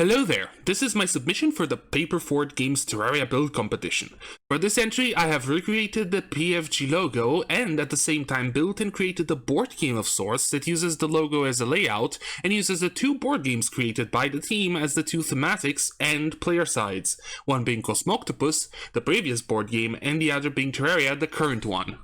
Hello there, this is my submission for the Boardgame's Terraria build competition. For this entry, I have recreated the PFG logo and at the same time built and created a board game of sorts that uses the logo as a layout and uses the two board games created by the team as the two thematics and player sides, one being Cosmoctopus, the previous board game, and the other being Terraria, the current one.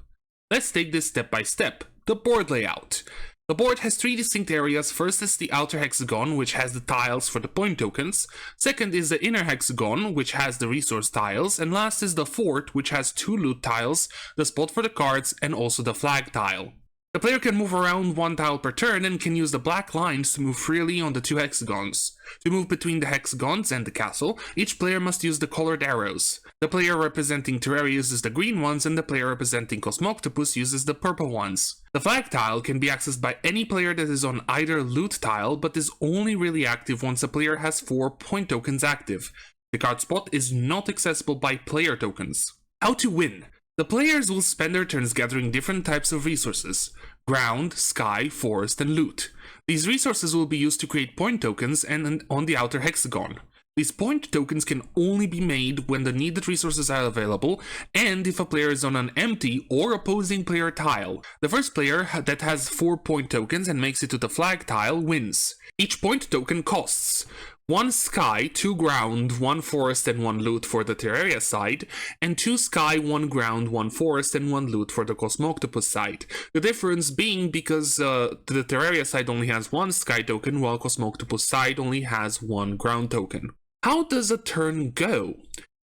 Let's take this step by step. The board layout. The board has three distinct areas. First is the outer hexagon, which has the tiles for the point tokens. Second is the inner hexagon, which has the resource tiles. And last is the fort, which has two loot tiles, the spot for the cards, and also the flag tile. The player can move around one tile per turn and can use the black lines to move freely on the two hexagons. To move between the hexagons and the castle, each player must use the colored arrows. The player representing Terraria uses the green ones and the player representing Cosmoctopus uses the purple ones. The flag tile can be accessed by any player that is on either loot tile, but is only really active once a player has 4 point tokens active. The card spot is not accessible by player tokens. How to win? The players will spend their turns gathering different types of resources: ground, sky, forest, and loot. These resources will be used to create point tokens and on the outer hexagon. These point tokens can only be made when the needed resources are available and if a player is on an empty or opposing player tile. The first player that has 4 point tokens and makes it to the flag tile wins. Each point token costs 1 sky, 2 ground, 1 forest and 1 loot for the Terraria side, and 2 sky, 1 ground, 1 forest and 1 loot for the Cosmoctopus side. The difference being because the Terraria side only has 1 sky token while Cosmoctopus side only has 1 ground token. How does a turn go?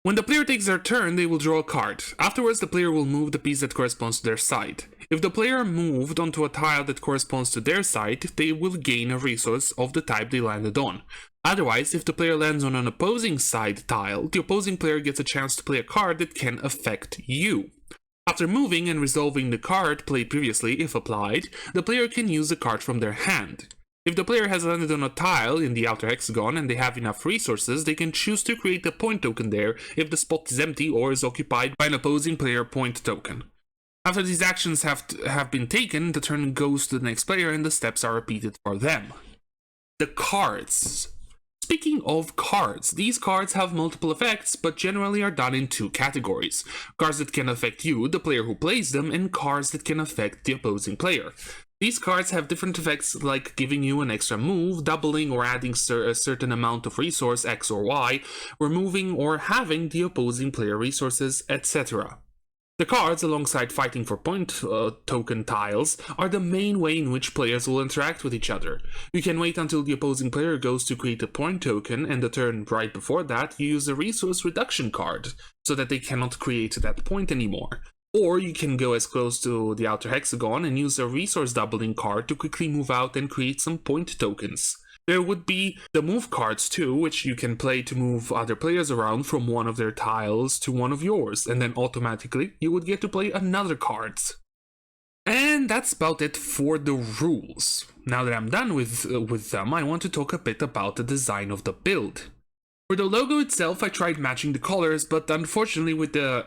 When the player takes their turn, they will draw a card. Afterwards, the player will move the piece that corresponds to their side. If the player moved onto a tile that corresponds to their side, they will gain a resource of the type they landed on. Otherwise, if the player lands on an opposing side tile, the opposing player gets a chance to play a card that can affect you. After moving and resolving the card played previously, if applied, the player can use a card from their hand. If the player has landed on a tile in the outer hexagon and they have enough resources, they can choose to create a point token there if the spot is empty or is occupied by an opposing player point token. After these actions have been taken, the turn goes to the next player and the steps are repeated for them. The cards. Speaking of cards, these cards have multiple effects, but generally are done in 2 categories. Cards that can affect you, the player who plays them, and cards that can affect the opposing player. These cards have different effects like giving you an extra move, doubling or adding a certain amount of resource X or Y, removing or having the opposing player resources, etc. The cards, alongside fighting for point token tiles, are the main way in which players will interact with each other. You can wait until the opposing player goes to create a point token, and the turn right before that you use a resource reduction card, so that they cannot create that point anymore. Or you can go as close to the outer hexagon and use a resource doubling card to quickly move out and create some point tokens. There would be the move cards too, which you can play to move other players around from one of their tiles to one of yours, and then automatically you would get to play another card. And that's about it for the rules. Now that I'm done with them, I want to talk a bit about the design of the build. For the logo itself, I tried matching the colors, but unfortunately with the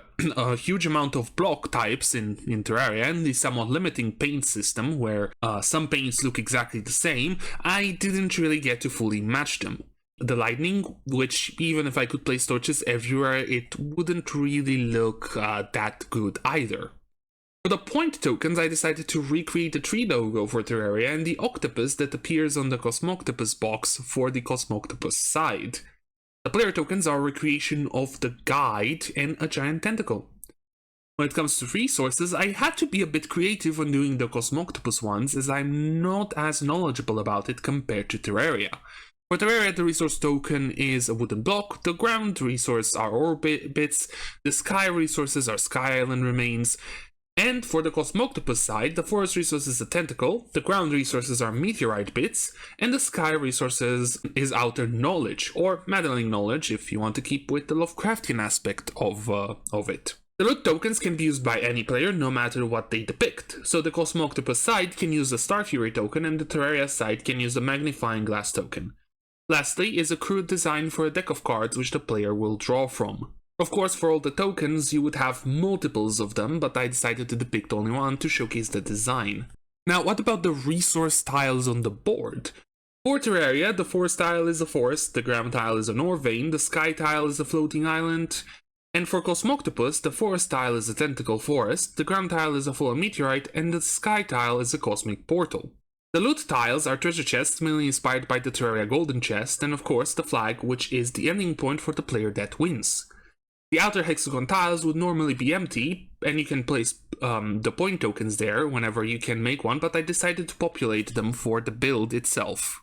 huge amount of block types in Terraria and the somewhat limiting paint system, where some paints look exactly the same, I didn't really get to fully match them. The lightning, which even if I could place torches everywhere, it wouldn't really look that good either. For the point tokens, I decided to recreate the tree logo for Terraria and the octopus that appears on the Cosmoctopus box for the Cosmoctopus side. The player tokens are a recreation of the guide and a giant tentacle. When it comes to resources, I had to be a bit creative when doing the Cosmoctopus ones, as I'm not as knowledgeable about it compared to Terraria. For Terraria, the resource token is a wooden block, the ground resource are ore bits, the sky resources are sky island remains, and for the Cosmoctopus side, the forest resource is a tentacle, the ground resources are meteorite bits, and the sky resources is outer knowledge, or meddling knowledge if you want to keep with the Lovecraftian aspect of it. The loot tokens can be used by any player, no matter what they depict. So the Cosmoctopus side can use the Star Fury token, and the Terraria side can use the Magnifying Glass token. Lastly is a crude design for a deck of cards which the player will draw from. Of course, for all the tokens, you would have multiples of them, but I decided to depict only one to showcase the design. Now, what about the resource tiles on the board? For Terraria, the forest tile is a forest, the ground tile is a Norvein, the sky tile is a floating island, and for Cosmoctopus, the forest tile is a tentacle forest, the ground tile is a fallen meteorite, and the sky tile is a cosmic portal. The loot tiles are treasure chests mainly inspired by the Terraria golden chest, and of course the flag, which is the ending point for the player that wins. The outer hexagon tiles would normally be empty, and you can place the point tokens there whenever you can make one, but I decided to populate them for the build itself.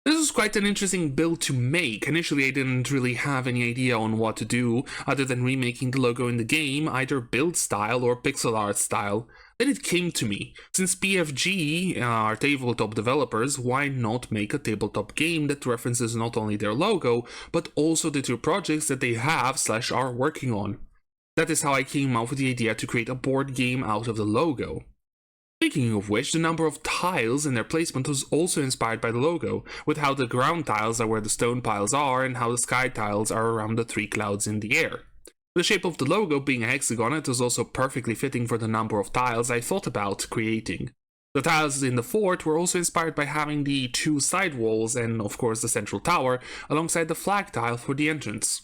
This was quite an interesting build to make. Initially I didn't really have any idea on what to do other than remaking the logo in the game, either build style or pixel art style. Then it came to me. Since PFG are tabletop developers, why not make a tabletop game that references not only their logo, but also the two projects that they have/are working on? That is how I came up with the idea to create a board game out of the logo. Speaking of which, the number of tiles and their placement was also inspired by the logo, with how the ground tiles are where the stone piles are and how the sky tiles are around the three clouds in the air. The shape of the logo being a hexagon, it was also perfectly fitting for the number of tiles I thought about creating. The tiles in the fort were also inspired by having the two side walls and of course the central tower, alongside the flag tile for the entrance.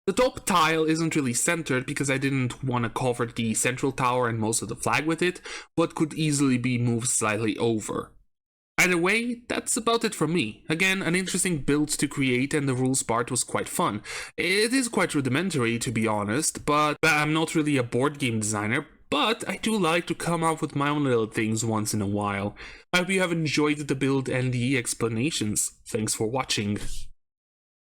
The top tile isn't really centered because I didn't want to cover the central tower and most of the flag with it, but could easily be moved slightly over. Either way, that's about it from me. Again, an interesting build to create and the rules part was quite fun. It is quite rudimentary to be honest, but I'm not really a board game designer, but I do like to come up with my own little things once in a while. I hope you have enjoyed the build and the explanations. Thanks for watching.